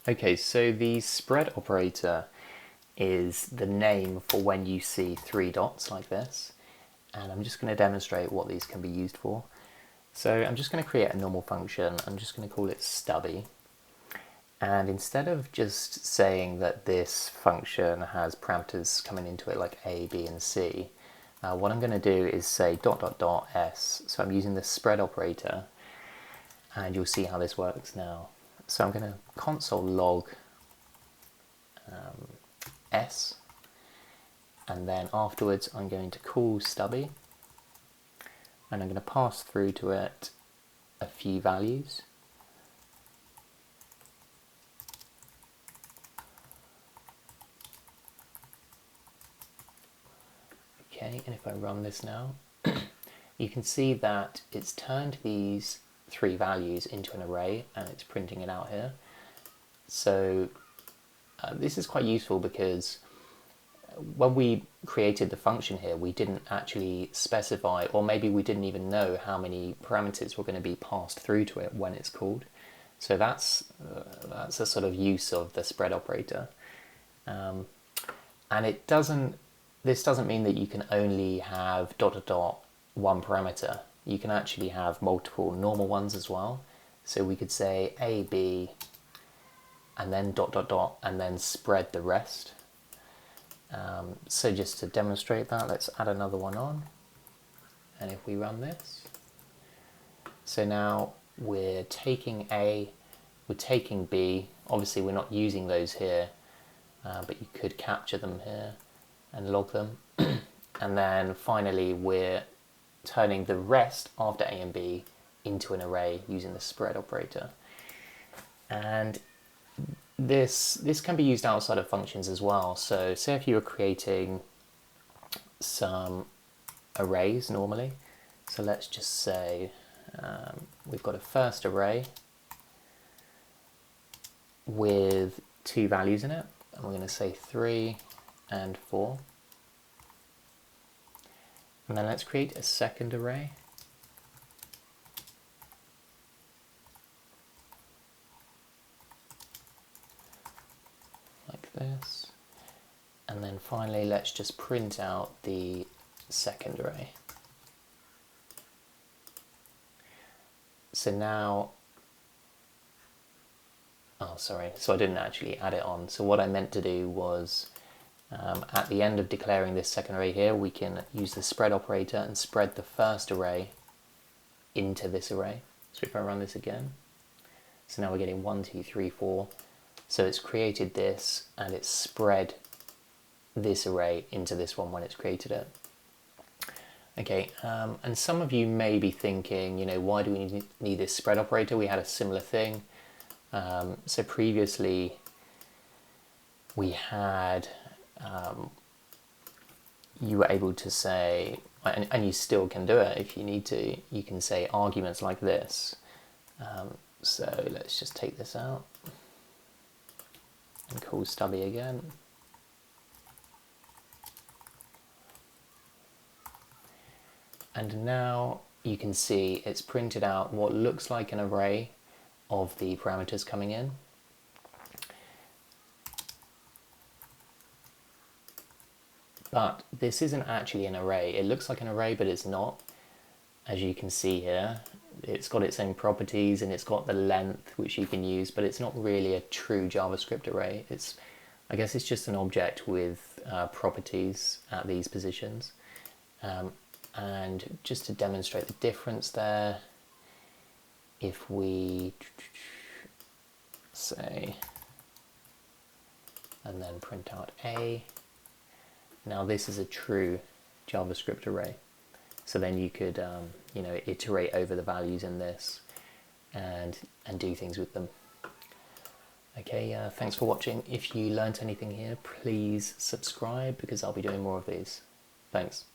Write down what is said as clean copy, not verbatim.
Okay, so the spread operator is the name for when you see three dots like this, and I'm just going to demonstrate what these can be used for. So I'm just going to create a normal function. I'm just going to call it stubby, and instead of just saying that this function has parameters coming into it like a, b, and c, what I'm going to do is say dot dot dot s. So I'm using the spread operator, and you'll see how this works now. So I'm going to console log s, and then afterwards I'm going to call stubby, and I'm going to pass through to it a few values. Okay, and if I run this now, you can see that it's turned these three values into an array and it's printing it out here. So this is quite useful because when we created the function here, we didn't actually specify, or maybe we didn't even know how many parameters were going to be passed through to it when it's called. So that's a sort of use of the spread operator. And this doesn't mean that you can only have dot dot dot one parameter. You can actually have multiple normal ones as well. So we could say a, b, and then dot dot dot, and then spread the rest. So just to demonstrate that, let's add another one on. And if we run this, so now we're taking A, we're taking B. Obviously we're not using those here, but you could capture them here and log them. And then finally we're turning the rest after A and B into an array using the spread operator. And this can be used outside of functions as well. So say if you were creating some arrays normally, so let's just say we've got a first array with two values in it, and we're going to say 3 and 4. And then let's create a second array. Like this. And then finally, let's just print out the second array. So now, oh sorry, so I didn't actually add it on. So what I meant to do was, at the end of declaring this second array here, we can use the spread operator and spread the first array into this array. So if I run this again, so now we're getting 1, 2, 3, 4. So it's created this and it's spread this array into this one when it's created it. Okay, and some of you may be thinking, you know, why do we need this spread operator? We had a similar thing. So previously we had, you were able to say, and you still can do it if you need to, you can say arguments like this. So let's just take this out and call stubby again. And now you can see it's printed out what looks like an array of the parameters coming in. But this isn't actually an array. It looks like an array, but it's not. As you can see here, it's got its own properties and it's got the length which you can use, but it's not really a true JavaScript array. I guess it's just an object with properties at these positions. And just to demonstrate the difference there, if we say, and then print out A, now this is a true JavaScript array. So then you could, you know, iterate over the values in this and do things with them. Okay, thanks for watching. If you learnt anything here, please subscribe because I'll be doing more of these. Thanks.